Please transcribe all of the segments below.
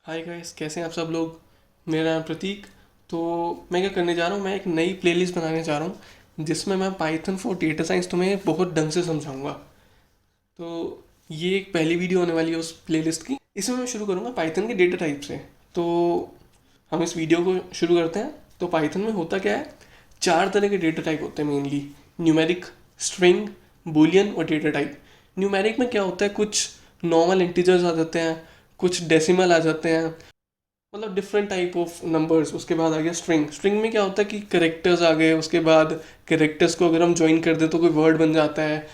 Hi guys, कैसे हैं आप सब लोग। मेरा नाम प्रतीक। तो मैं क्या करने जा रहा हूँ, मैं एक नई प्लेलिस्ट बनाने जा रहा हूँ जिसमें मैं पाइथन फॉर डेटा साइंस तुम्हें बहुत ढंग से समझाऊंगा। तो ये एक पहली वीडियो होने वाली है उस प्लेलिस्ट की। इसमें मैं शुरू करूँगा पाइथन के डेटा टाइप से। तो हम इस वीडियो को शुरू करते हैं। तो पाइथन में होता क्या है, चार तरह के डेटा टाइप होते हैं मेनली। न्यूमेरिक, स्ट्रिंग, बूलियन और डेटा टाइप। न्यूमेरिक में क्या होता है, कुछ नॉर्मल इंटीजर्स आ जाते हैं, कुछ डेसिमल आ जाते हैं, मतलब डिफरेंट टाइप ऑफ नंबर्स। उसके बाद आ गया स्ट्रिंग। स्ट्रिंग में क्या होता है कि करेक्टर्स आ गए, उसके बाद करेक्टर्स को अगर हम ज्वाइन कर दें तो कोई वर्ड बन जाता है,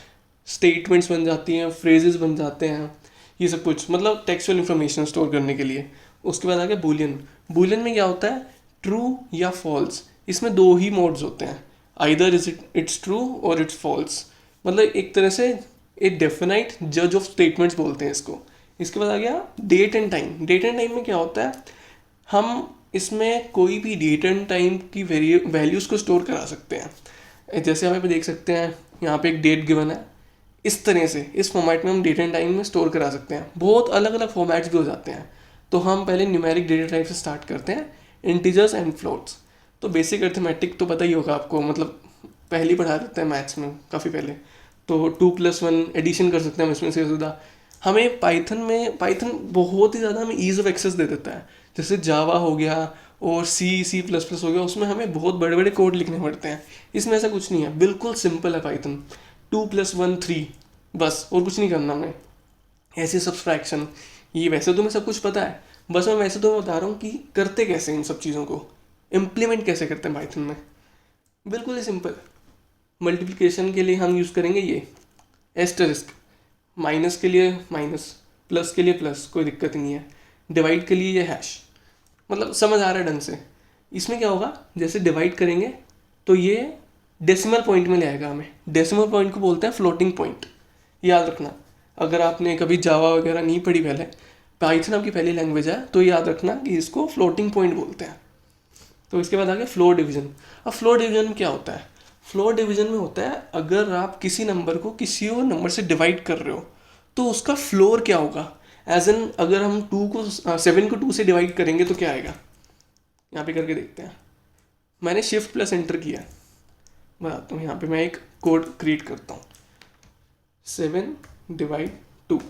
स्टेटमेंट्स बन जाती हैं, फ्रेजेस बन जाते हैं, ये सब कुछ मतलब टेक्सचुअल इन्फॉर्मेशन स्टोर करने के लिए। उसके बाद आ गया बूलियन। बूलियन में क्या होता है, ट्रू या फॉल्स। इसमें दो ही मोड्स होते हैं, आइदर इट्स ट्रू और इट्स फॉल्स। मतलब एक तरह से एक डेफिनाइट जज ऑफ स्टेटमेंट्स बोलते हैं इसको। इसके बाद आ गया date and time. Date and time में क्या होता है, हम इसमें कोई भी डेट एंड टाइम की वैल्यूज़ को स्टोर करा सकते हैं। जैसे हम यहाँ पे देख सकते हैं, यहाँ पे एक डेट गिवन है, इस तरह से इस फॉर्मेट में हम डेट एंड टाइम में स्टोर करा सकते हैं। बहुत अलग अलग फॉर्मेट्स भी हो जाते हैं। तो हम पहले न्यूमेरिक डेटा टाइप से स्टार्ट करते हैं, इंटीजर्स एंड फ्लोट्स। तो बेसिक अर्थमेटिक तो पता ही होगा आपको, मतलब पहले ही पढ़ा देते हैं मैथ्स में काफ़ी पहले। तो 2+1 एडिशन कर सकते हैं हम इसमें से ज़्यादा। हमें पाइथन बहुत ही ज़्यादा हमें ईज़ ऑफ एक्सेस दे देता है। जैसे जावा हो गया और सी++ हो गया, उसमें हमें बहुत बड़े बड़े कोड लिखने पड़ते हैं। इसमें ऐसा कुछ नहीं है, बिल्कुल सिंपल है पाइथन। 2+1 3, बस, और कुछ नहीं करना हमें। ऐसे सब्सट्रैक्शन, ये वैसे तो मैं सब कुछ पता है, बस मैं वैसे तो मैं बता रहा हूँ कि करते कैसे इन सब चीज़ों को, इम्प्लीमेंट कैसे करते हैं पाइथन में। बिल्कुल ही सिंपल। मल्टीप्लिकेशन के लिए हम यूज़ करेंगे ये एस्टरिस्क, माइनस के लिए माइनस, प्लस के लिए प्लस, कोई दिक्कत नहीं है। डिवाइड के लिए ये हैश। मतलब समझ आ रहा है ढंग से। इसमें क्या होगा, जैसे डिवाइड करेंगे तो ये डेसिमल पॉइंट में ले आएगा हमें। डेसिमल पॉइंट को बोलते हैं फ्लोटिंग पॉइंट, याद रखना। अगर आपने कभी जावा वगैरह नहीं पढ़ी पहले, पाइथन आपकी पहली लैंग्वेज है, तो याद रखना कि इसको फ्लोटिंग पॉइंट बोलते हैं। तो इसके बाद आ गया फ्लोर डिवीजन। अब फ्लोर डिवीजन में क्या होता है, फ्लोर डिवीजन में होता है अगर आप किसी नंबर को किसी और नंबर से डिवाइड कर रहे हो तो उसका फ्लोर क्या होगा। एज एन अगर हम 7 को 2 से डिवाइड करेंगे तो क्या आएगा, यहाँ पे करके देखते हैं। मैंने शिफ्ट+एंटर किया, बताता हूँ। यहाँ पे मैं एक कोड क्रिएट करता हूँ। 7/2,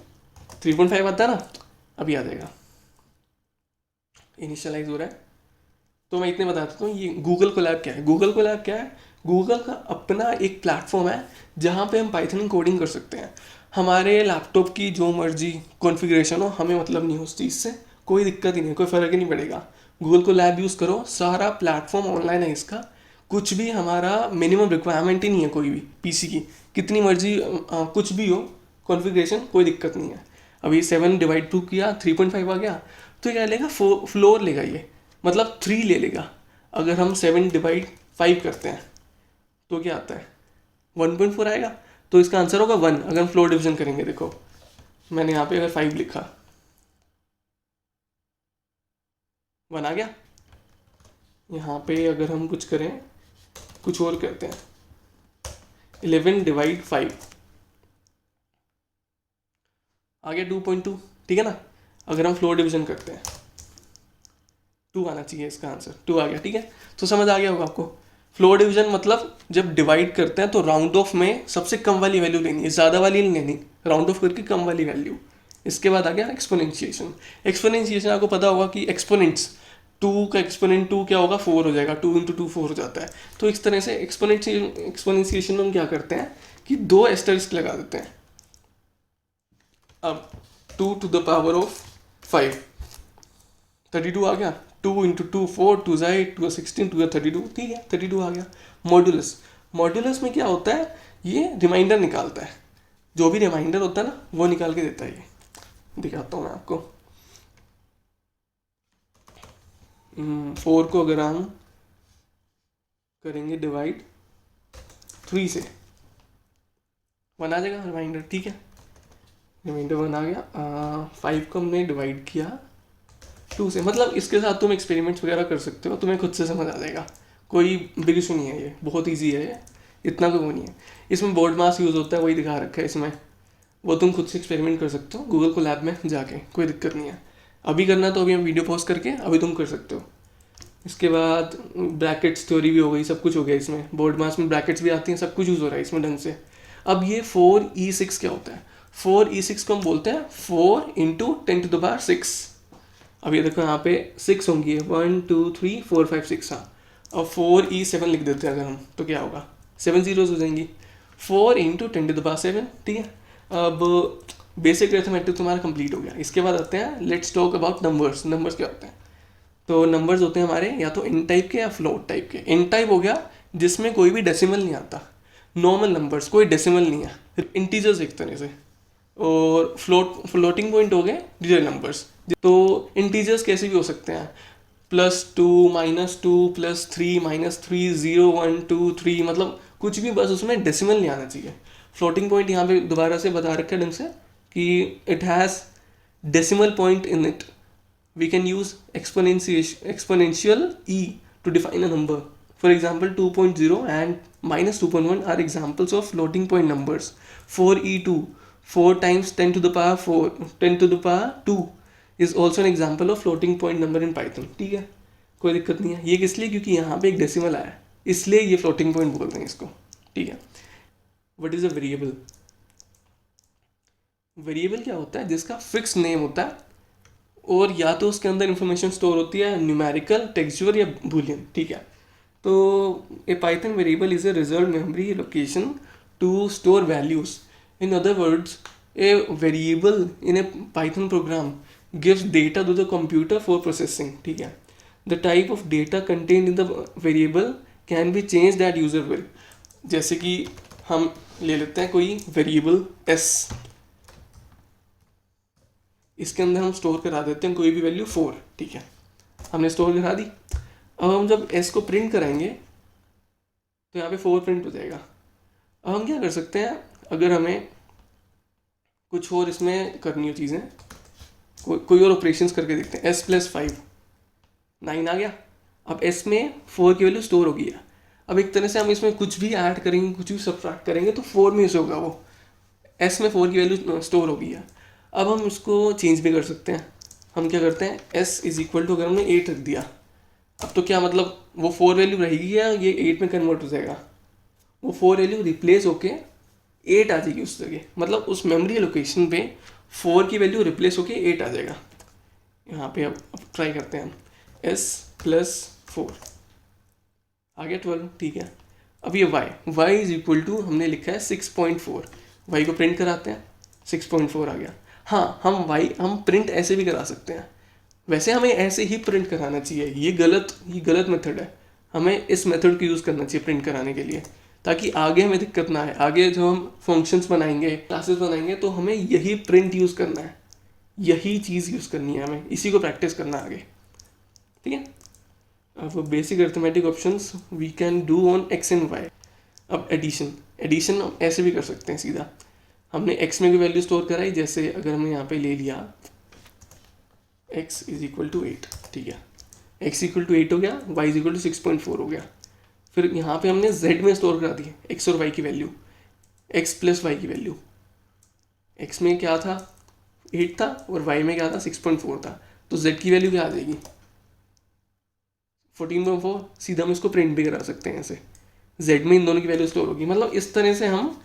3.5 आता है ना, अभी आ जाएगा, इनिशियलाइज हो रहा है। तो मैं इतने बता देता हूँ, ये गूगल कोलैब क्या है। गूगल कोलैब क्या है, गूगल का अपना एक प्लेटफॉर्म है जहाँ पे हम पाइथन कोडिंग कर सकते हैं। हमारे लैपटॉप की जो मर्जी कॉन्फ़िगरेशन हो, हमें मतलब नहीं हो उस चीज़ से, कोई दिक्कत ही नहीं, कोई फ़र्क ही नहीं पड़ेगा। गूगल कोलैब यूज़ करो, सारा प्लेटफॉर्म ऑनलाइन है इसका। कुछ भी हमारा मिनिमम रिक्वायरमेंट ही नहीं है कोई भी पीसी की, कितनी मर्जी कुछ भी हो कॉन्फ़िगरेशन, कोई दिक्कत नहीं है। अभी 7/2 किया, 3.5 आ गया, तो क्या लेगा, फ्लोर लेगा ये, मतलब 3 ले लेगा। अगर हम 7/5 करते हैं तो क्या आता है, 1.4 आएगा। तो इसका आंसर होगा 1 अगर हम फ्लोर डिवीजन करेंगे। देखो मैंने यहाँ पे अगर 5 लिखा, 1 आ गया। यहाँ पे अगर हम कुछ करें, कुछ और करते हैं, 11/5 आ गया 2.2, ठीक है ना। अगर हम फ्लोर डिवीजन करते हैं, 2 आना चाहिए इसका आंसर, 2 आ गया, ठीक है। तो समझ आ गया होगा आपको। फ्लोर डिवीजन मतलब जब डिवाइड करते हैं तो राउंड ऑफ में सबसे कम वाली वैल्यू लेनी है, ज़्यादा वाली नहीं लेनी, राउंड ऑफ करके कम वाली वैल्यू। इसके बाद आ गया एक्सपोनेंशिएशन। एक्सपोनेंशिएशन आपको पता होगा कि एक्सपोनेंट्स, 2 का एक्सपोनेंट 2 क्या होगा, 4 हो जाएगा, 2 × 2 4 हो जाता है। तो इस तरह से एक्सपोनेंशिएशन में हम क्या करते हैं कि 2 एस्टरिस्क लगा देते हैं। अब 2⁵, 32 आ गया। 2 × 2 4, 2 × 2 16, 2 × 32, ठीक है, 32 आ गया। मॉड्यूलस, मॉड्यूलस में क्या होता है, ये रिमाइंडर निकालता है। जो भी रिमाइंडर होता है ना, वो निकाल के देता है। ये दिखाता हूँ मैं आपको। 4 को अगर हम करेंगे डिवाइड 3 से, 1 आ जाएगा रिमाइंडर, ठीक है। रिमाइंडर 1 आ गया। 5 को हमने डिवाइड किया 2 से। मतलब इसके साथ तुम एक्सपेरिमेंट्स वगैरह कर सकते हो, तुम्हें खुद से समझ आ जाएगा, कोई बिग इशू नहीं है, ये बहुत इजी है, ये इतना कोई वो नहीं है। इसमें बोर्ड मास यूज़ होता है, वही दिखा रखा है इसमें, वो तुम खुद से एक्सपेरिमेंट कर सकते हो गूगल को लैब में जाके, कोई दिक्कत नहीं है। अभी करना तो अभी हम वीडियो पॉज करके अभी तुम कर सकते हो। इसके बाद ब्रैकेट्स थ्योरी भी हो गई, सब कुछ हो गया इसमें, बोर्ड मास में ब्रैकेट्स भी आती हैं, सब कुछ यूज़ हो रहा है इसमें ढंग से। अब ये 4e6 क्या होता है? 4e6 को हम बोलते हैं 4 इंटू 10⁶। अब ये देखो यहाँ पे 6 होंगी, 1 2 3 4 5 6। हाँ, अब 4e7 लिख देते हैं अगर हम, तो क्या होगा? 7 जीरोज हो जाएंगी। 4 इंटू 10⁻7, ठीक है। अब बेसिक अरिथमेटिक तुम्हारा कंप्लीट हो गया। इसके बाद आते हैं, let's talk about numbers. Numbers क्या होते हैं? तो नंबर्स होते हैं हमारे या तो इन टाइप के या फ्लोट टाइप के। इन टाइप हो गया जिसमें कोई भी डेसिमल नहीं आता, नॉर्मल नंबर्स, कोई डेसिमल नहीं है, इंटीजर्स एक तरह से। और फ्लोटिंग पॉइंट हो गए रियल नंबर्स। तो इंटीजर्स कैसे भी हो सकते हैं, +2 -2 +3 -3 0 1 2 3, मतलब कुछ भी, बस उसमें डेसिमल नहीं आना चाहिए। फ्लोटिंग पॉइंट यहाँ पे दोबारा से बता रखा है ढंग से कि it has decimal point in it. We can use exponential e to define a number. For example, 2.0 and -2.1 are examples of floating point numbers. 4e2, 4 times 10 to the power 4, 10 to the power 2 is also an example of floating point number in Python. ठीक है, कोई दिक्कत नहीं है। ये किस लिए? क्योंकि यहाँ पे एक डेसिमल आया है, इसलिए ये फ्लोटिंग पॉइंट बोलते हैं इसको, ठीक है। What is a variable? Variable क्या होता है? जिसका फिक्स नेम होता है और या तो उसके अंदर इंफॉर्मेशन स्टोर होती है, न्यूमेरिकल, टेक्सचुअल या बूलियन, ठीक है। तो a Python variable is a reserve memory location to store values. In other words, a variable in a Python program gives data to the computer for processing, ठीक है। The type of data contained in the variable can be change that user will. जैसे कि हम ले लेते हैं कोई variable S, इसके अंदर हम स्टोर करा देते हैं कोई भी वैल्यू 4, ठीक है, हमने स्टोर करा दी। अब हम जब एस को प्रिंट कराएंगे तो यहाँ पे 4 प्रिंट हो जाएगा। अब हम क्या कर सकते हैं, अगर हमें कुछ और इसमें करनी हो चीज़ें, कोई और ऑपरेशंस करके देखते हैं। s + 5 9 आ गया। अब s में 4 की वैल्यू स्टोर हो गई है। अब एक तरह से हम इसमें कुछ भी ऐड करेंगे, कुछ भी सब्ट्रैक्ट करेंगे तो 4 में से होगा वो, s में 4 की वैल्यू स्टोर हो गई है। अब हम इसको चेंज भी कर सकते हैं। हम क्या करते हैं, s = अगर हमने 8 रख दिया, अब तो क्या मतलब वो 4 वैल्यू रहेगी या ये 8 में कन्वर्ट हो जाएगा? वो 4 वैल्यू रिप्लेस होके 8 आ जाएगी उस जगह, मतलब उस मेमोरी लोकेशन पे 4 की वैल्यू रिप्लेस होके 8 आ जाएगा। यहाँ पे अब ट्राई करते हैं हम, s + 4 आ गया 12, ठीक है। अब ये y = हमने लिखा है 6.4, y को प्रिंट कराते हैं, 6.4 आ गया। हाँ, हम प्रिंट ऐसे भी करा सकते हैं। वैसे हमें ऐसे ही प्रिंट कराना चाहिए, ये गलत मेथड है। हमें इस मेथड को यूज़ करना चाहिए प्रिंट कराने के लिए, ताकि आगे हमें दिक्कत ना आए। आगे जो हम फंक्शंस बनाएंगे, क्लासेस बनाएंगे, तो हमें यही प्रिंट यूज़ करना है, यही चीज़ यूज़ करनी है हमें, इसी को प्रैक्टिस करना है आगे, ठीक है। अब basic arithmetic options we can do on x and y। अब एडिशन हम ऐसे भी कर सकते हैं सीधा। हमने x में भी वैल्यू स्टोर कराई, जैसे अगर हमने यहाँ पे ले लिया x = 8, ठीक है, x = 8 हो गया, y = 6.4 हो गया। फिर यहाँ पे हमने z में स्टोर करा दी x और y की वैल्यू, x + y की वैल्यू। x में क्या था, 8 था, और y में क्या था, 6.4 था, तो z की वैल्यू क्या आ जाएगी, 14.4। सीधा हम इसको प्रिंट भी करा सकते हैं ऐसे, z में इन दोनों की वैल्यू स्टोर होगी। मतलब इस तरह से हम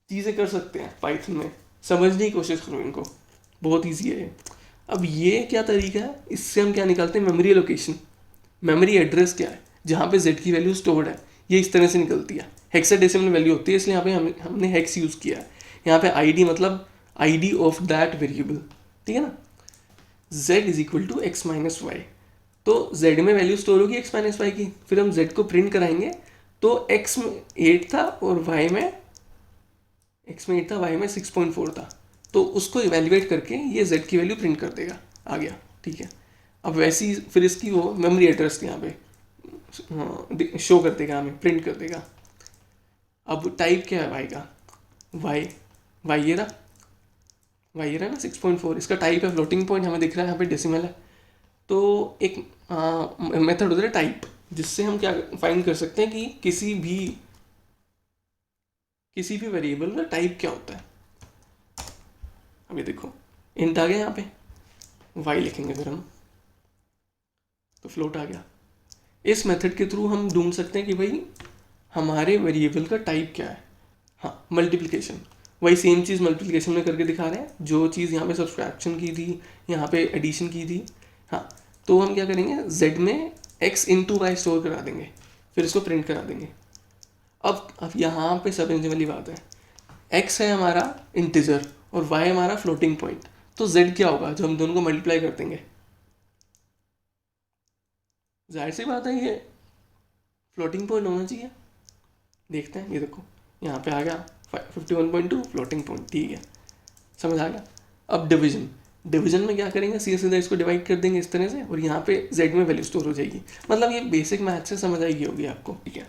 चीज़ें कर सकते हैं पाइथन में। समझने की कोशिश करो इनको, बहुत ईजी है। अब ये क्या तरीका है, इससे हम क्या निकालते हैं, मेमोरी लोकेशन, मेमोरी एड्रेस क्या है जहाँ पे z की वैल्यू स्टोर्ड है, ये इस तरह से निकलती है। हेक्साडेसिमल वैल्यू होती है, इसलिए यहाँ पे हमने हेक्स यूज़ किया है। यहाँ पे id मतलब id ऑफ दैट वेरिएबल, ठीक है ना। z = x - y, तो z में वैल्यू स्टोर होगी x - y की। फिर हम z को प्रिंट कराएंगे तो x में 8 था और y में 6.4 था, तो उसको इवेल्युएट करके ये z की वैल्यू प्रिंट कर देगा, आ गया, ठीक है। अब वैसी फिर इसकी वो मेमोरी एड्रेस यहाँ पे शो कर देगा, हमें प्रिंट कर देगा। अब टाइप क्या है y का, y ये रहा ना 6.4, इसका टाइप है फ्लोटिंग पॉइंट, हमें दिख रहा है यहाँ पे डेसिमल है। तो एक मेथड होता है टाइप, जिससे हम क्या फाइंड कर सकते हैं कि किसी भी वेरिएबल का टाइप क्या होता है। अब ये देखो इंट आ गया यहाँ पे, वाई लिखेंगे अगर हम, तो फ्लोट आ गया। इस मेथड के थ्रू हम ढूंढ सकते हैं कि भाई हमारे वेरिएबल का टाइप क्या है। हाँ, मल्टीप्लिकेशन, वही सेम चीज़ मल्टीप्लिकेशन में करके दिखा रहे हैं, जो चीज़ यहाँ पे सब्सट्रैक्शन की थी यहाँ पे एडिशन की थी। हाँ, तो हम क्या करेंगे, z में x इंटू वाई स्टोर करा देंगे, फिर इसको प्रिंट करा देंगे। अब यहाँ पे समझने वाली बात है, x है हमारा इंटीजर और y हमारा फ्लोटिंग पॉइंट, तो z क्या होगा जब हम दोनों को मल्टीप्लाई कर देंगे। जाहिर सी बात है ये फ्लोटिंग पॉइंट होना चाहिए। देखते हैं, ये देखो यहाँ पे आ गया 51.2 फ्लोटिंग पॉइंट, ठीक है, समझ आ गया। अब डिवीजन, डिवीजन में क्या करेंगे, सीधा इसको डिवाइड कर देंगे इस तरह से, और यहाँ पे z में वैल्यू स्टोर हो जाएगी। मतलब ये बेसिक मैथ से समझ आएगी होगी आपको, ठीक है।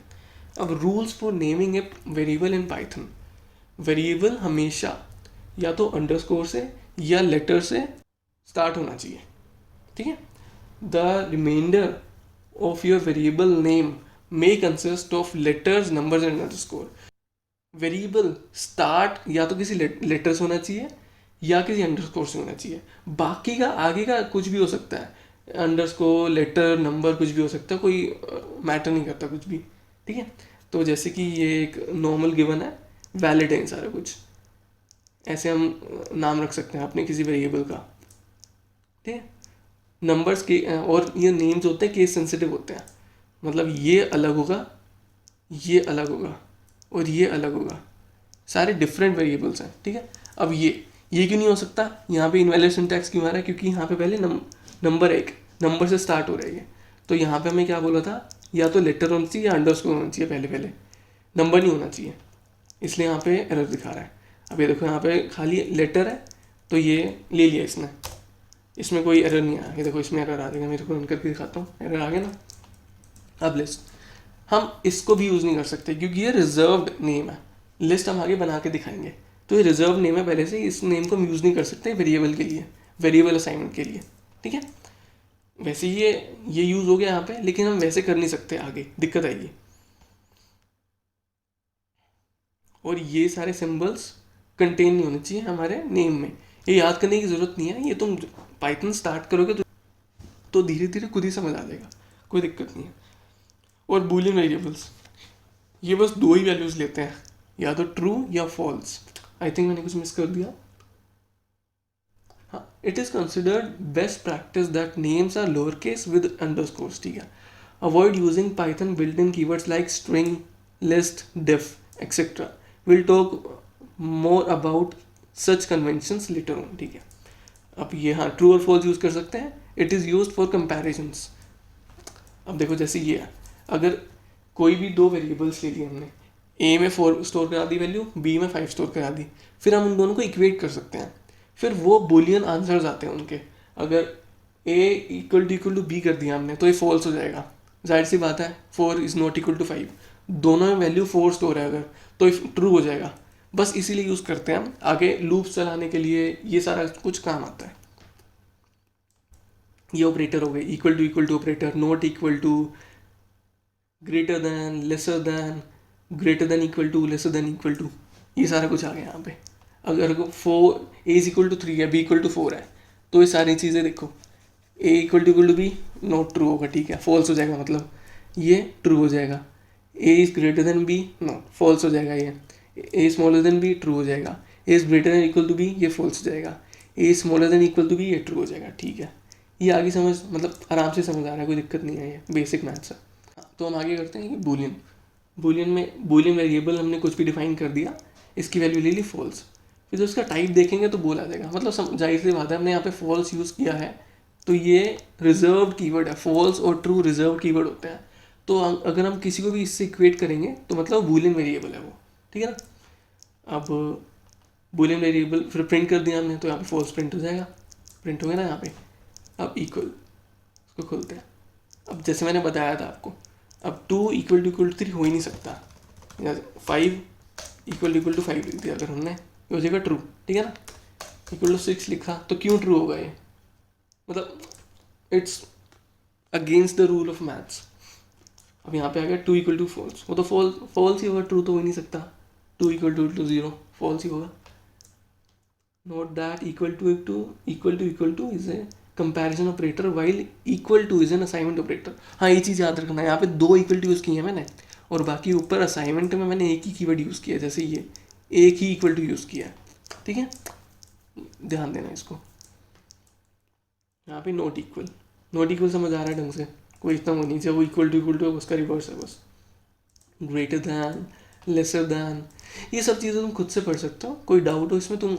अब rules for naming A variable in Python. Variable हमेशा या तो अंडरस्कोर से या लेटर से स्टार्ट होना चाहिए, ठीक है। The remainder of your variable name may consist of letters, numbers and underscore. Variable start या तो किसी लेटर से होना चाहिए या किसी अंडरस्कोर से होना चाहिए, बाकी का आगे का कुछ भी हो सकता है, अंडरस्कोर, लेटर, नंबर, कुछ भी हो सकता है, कोई मैटर नहीं करता कुछ भी, ठीक है। तो जैसे कि ये एक नॉर्मल गिवन है, वैलिड है सारा कुछ, ऐसे हम नाम रख सकते हैं अपने किसी वेरिएबल का, ठीक है। नंबर्स के और ये नेम्स होते हैं केस सेंसिटिव होते हैं, मतलब ये अलग होगा, ये अलग होगा और ये अलग होगा, सारे डिफरेंट वेरिएबल्स हैं, ठीक है। अब ये क्यों नहीं हो सकता, यहाँ पे इनवैलिड सिंटैक्स क्यों आ रहा है, क्योंकि यहाँ पे पहले नंबर एक नंबर से स्टार्ट हो रही है, तो यहाँ पे हमें क्या बोला था, या तो लेटर होना चाहिए या अंडरस्कोर होना चाहिए, पहले नंबर नहीं होना चाहिए, इसलिए यहाँ पे एरर दिखा रहा है। अब ये देखो यहाँ पे खाली लेटर है, तो ये ले लिया इसने, इसमें कोई एरर नहीं आया, ये देखो इसमें एरर आ जाएगा, मेरे को रन करके दिखाता हूँ, एरर आ गया ना। अब लिस्ट हम इसको भी यूज़ नहीं कर सकते क्योंकि ये रिजर्व्ड नेम है, लिस्ट हम आगे बना के दिखाएंगे, तो ये रिजर्व नेम है पहले से, इस नेम को हम यूज़ नहीं कर सकते वेरिएबल के लिए, वेरिएबल असाइनमेंट के लिए, ठीक है। वैसे ये यूज़ हो गया यहाँ पे, लेकिन हम वैसे कर नहीं सकते, आगे दिक्कत आएगी। और ये सारे सिंबल्स कंटेन नहीं होने चाहिए हमारे नेम में, ये याद करने की ज़रूरत नहीं है, ये तुम पाइथन स्टार्ट करोगे तो धीरे धीरे खुद ही समझ आ जाएगा, कोई दिक्कत नहीं है। और बूलियन वेरिएबल्स, ये बस दो ही वैल्यूज़ लेते हैं, या तो ट्रू या फॉल्स। आई थिंक मैंने कुछ मिस कर दिया। हाँ, it is considered best practice that names are lower case with underscores, ठीक है। Avoid using Python built in keywords like string, list, def etcetera. Will talk more about such conventions later on, ठीक है। अब ये हाँ true और false use कर सकते हैं, it is used for comparisons. अब देखो जैसे ये है, अगर कोई भी दो वेरिएबल्स ले लिए हमने, ए में 4 स्टोर करा दी वैल्यू, बी में 5 स्टोर करा दी, फिर हम उन दोनों को इक्वेट कर सकते हैं, फिर वो बुलियन आंसर्स आते हैं उनके। अगर ए इक्वल टू बी कर दिया हमने तो ये फॉल्स हो जाएगा, जाहिर सी बात है, 4 इज़ नॉट इक्वल टू 5, दोनों में वैल्यू 4 स्टोर है अगर, तो ट्रू हो जाएगा। बस इसीलिए यूज़ करते हैं हम, आगे लूप्स चलाने के लिए ये सारा कुछ काम आता है। ये ऑपरेटर हो गए, equal to operator, not equal to, greater than, lesser than, greater than equal to, lesser than equal to, ये सारा कुछ आ गया यहाँ पे। अगर 4 ए इज इक्वल टू 3 है, बी इक्वल टू 4 है, तो ये सारी चीज़ें देखो, a equal to b not true होगा, ठीक है, फॉल्स हो जाएगा, मतलब ये ट्रू हो जाएगा। A is greater than b, no false हो जाएगा। ये a smaller than b true हो जाएगा। A is greater than equal to b, ये फॉल्स हो जाएगा। A smaller than equal to b, ये ट्रू हो जाएगा, ठीक है। ये आगे समझ, मतलब आराम से समझ आ रहा है, कोई दिक्कत नहीं है, ये बेसिक मैथ्स है। तो हम आगे करते हैं कि बूलियन वेरिएबल हमने कुछ भी डिफाइन कर दिया, इसकी वैल्यू ले ली फॉल्स, फिर उसका टाइप देखेंगे तो बोल आ जाएगा, मतलब जाहिर सी बात है, हमने यहाँ पे फॉल्स यूज़ किया है तो ये रिजर्व्ड कीवर्ड है, फॉल्स और ट्रू रिजर्व कीवर्ड होते हैं, तो अगर हम किसी को भी इससे इक्वेट करेंगे तो मतलब बूलियन वेरिएबल है वो, ठीक है ना। अब बूलियन वेरिएबल फिर प्रिंट कर दिया हमने, तो यहाँ पे फॉल्स प्रिंट हो जाएगा, प्रिंट हो गया ना यहाँ पे। अब इक्वल, इसको खोलते हैं। अब जैसे मैंने बताया था आपको, अब 2 इक्वल टू 3 हो ही नहीं सकता, या 5 इक्वल टू 5 लिख दिया अगर हमने, ये हो जाएगा ट्रू, ठीक है ना। इक्वल टू 6 लिखा तो क्यों ट्रू होगा ये, मतलब it's against the rule of maths. अब यहाँ पे आ गया 2 इक्वल टू फॉल्स, वो तो फॉल्स ही होगा, ट्रू तो हो ही नहीं सकता। 2 इक्वल टू 0 फॉल्स ही होगा। Note that equal two is a comparison operator while equal two is an assignment operator. हाँ, ये चीज़ याद रखना है, यहाँ पे 2 इक्वल टू यूज़ किए हैं मैंने, और बाकी ऊपर असाइनमेंट में मैंने एक ही कीवर्ड यूज़ किया है, जैसे ये एक ही इक्वल टू यूज़ किया है। ठीक है, ध्यान देना इसको। यहाँ पे नॉट इक्वल, नॉट इक्वल समझ आ रहा है ढंग से, कोई इतना वो नहीं चाहिए, वो इक्वल टू उसका रिवर्स है बस। ग्रेटर दैन, लेसर दैन, ये सब चीज़ें तुम खुद से पढ़ सकते हो, कोई डाउट हो इसमें तुम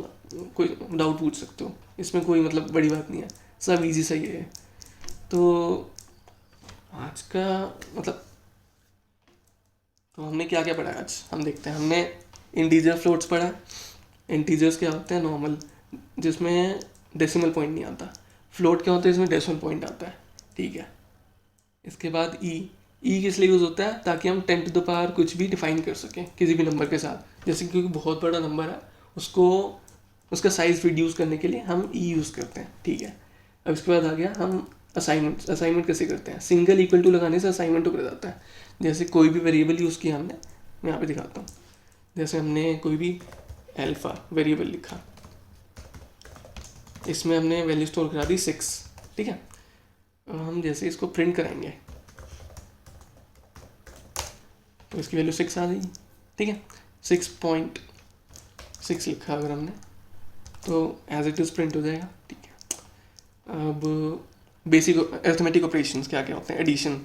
कोई डाउट पूछ सकते हो, इसमें कोई मतलब बड़ी बात नहीं है, सब इजी सही है। तो आज का मतलब तो हमने क्या क्या पढ़ा आज, हम देखते हैं। हमने इंटीजर फ्लोट्स पढ़ा। इंटीजर्स क्या होते हैं, नॉर्मल, जिसमें डेसिमल पॉइंट नहीं आता। फ्लोट क्या होता है, इसमें डेसिमल पॉइंट आता है। ठीक है, इसके बाद ई किस लिए यूज़ होता है, ताकि हम 10 टू द पावर कुछ भी डिफाइन कर सकें किसी भी नंबर के साथ, जैसे क्योंकि बहुत बड़ा नंबर है उसको उसका साइज़ रिड्यूस करने के लिए हम ई यूज़ करते हैं। ठीक है, अब इसके बाद आ गया हम असाइनमेंट कैसे करते हैं। सिंगल इक्वल टू लगाने से असाइनमेंट ऊपर जाता है। जैसे कोई भी वेरिएबल यूज़ किया हमने, मैं यहाँ पे दिखाता हूँ। जैसे हमने कोई भी अल्फ़ा वेरिएबल लिखा, इसमें हमने वैल्यू स्टोर करा दी 6। ठीक है, अब हम जैसे इसको प्रिंट कराएंगे तो इसकी वैल्यू 6 आ जाएगी। ठीक है, 6.6 लिखा अगर हमने तो एज इट इज़ प्रिंट हो जाएगा। ठीक है, अब बेसिक अरिथमेटिक ऑपरेशंस क्या क्या होते हैं। एडिशन,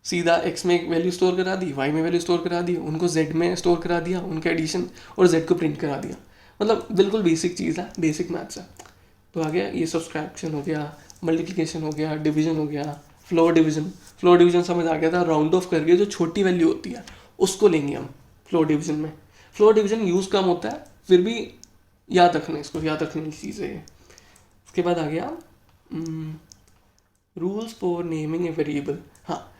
सीधा x में एक वैल्यू स्टोर करा दी, y में वैल्यू स्टोर करा दी, उनको z में स्टोर करा दिया, उनका एडिशन, और z को प्रिंट करा दिया। मतलब बिल्कुल बेसिक चीज़ है, बेसिक मैथ्स है। तो आ गया ये सब्सट्रैक्शन हो गया, मल्टीप्लिकेशन हो गया, डिवीजन हो गया, फ्लोर डिवीजन समझ आ गया था। राउंड ऑफ करके जो छोटी वैल्यू होती है उसको लेंगे हम फ्लोर डिवीजन में। फ्लोर डिवीजन यूज़ कम होता है, फिर भी याद रखना, इसको याद रखने की चीज़ है ये। उसके बाद आ गया rules for naming a variable. हाँ,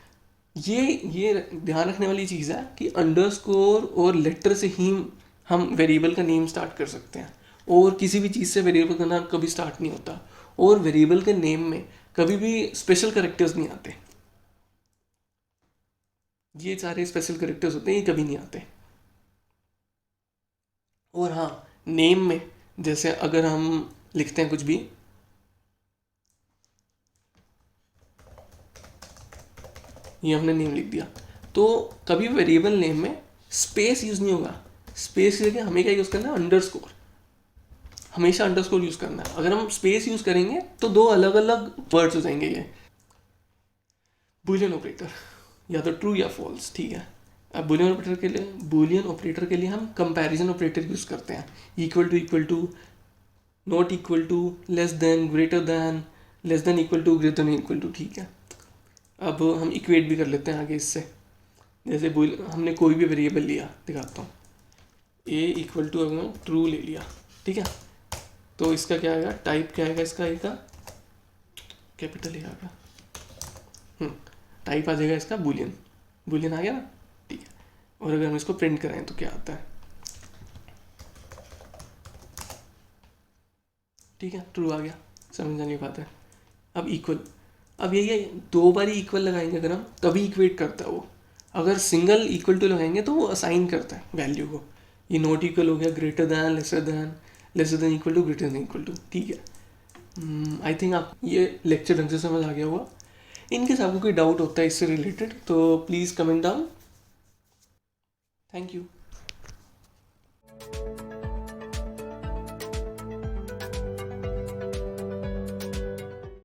ये ध्यान रखने वाली चीज़ है कि अंडरस्कोर और लेटर से ही हम वेरिएबल का नेम स्टार्ट कर सकते हैं, और किसी भी चीज़ से वेरिएबल का नाम कभी स्टार्ट नहीं होता, और वेरिएबल के नेम में कभी भी स्पेशल कैरेक्टर्स नहीं आते। ये सारे स्पेशल कैरेक्टर्स होते हैं, ये कभी नहीं आते। और हाँ, नेम में जैसे अगर हम लिखते हैं कुछ भी, ये हमने नेम लिख दिया, तो कभी वेरिएबल नेम में स्पेस यूज़ नहीं होगा। स्पेस की जगह हमें क्या यूज़ करना है, अंडरस्कोर। हमेशा अंडरस्कोर यूज़ करना है। अगर हम स्पेस यूज़ करेंगे तो 2 अलग अलग वर्ड्स हो जाएंगे। ये बूलियन ऑपरेटर, या तो ट्रू या फॉल्स। ठीक है, अब बूलियन ऑपरेटर के लिए हम कंपैरिजन ऑपरेटर यूज़ करते हैं। Equal to, not equal to, less than, greater than, less than equal to, greater than equal to. ठीक है, अब हम इक्वेट भी कर लेते हैं आगे इससे। जैसे हमने कोई भी वेरिएबल लिया, दिखाता हूँ, ए इक्वल टू अगर ट्रू ले लिया, ठीक है, तो इसका क्या आएगा, टाइप क्या आएगा इसका, ए का कैपिटल ए आएगा, टाइप आ जाएगा इसका बूलियन। बूलियन आ गया ना। ठीक है, और अगर हम इसको प्रिंट कराएं तो क्या आता है, ठीक है, ट्रू आ गया। समझ जाने की बात है। अब इक्वल, अब यही है, 2 बार इक्वल लगाएंगे अगर हम, तभी इक्वेट करता है वो। अगर सिंगल इक्वल टू लगाएंगे तो वो असाइन करता है वैल्यू को। ये नॉट इक्वल हो गया, greater than, lesser than equal to, greater than equal to. ठीक है, आई थिंक आप ये लेक्चर ढंग से समझ आ गया होगा। इनकेस आपको कोई डाउट होता है इससे रिलेटेड तो please comment down. Thank you.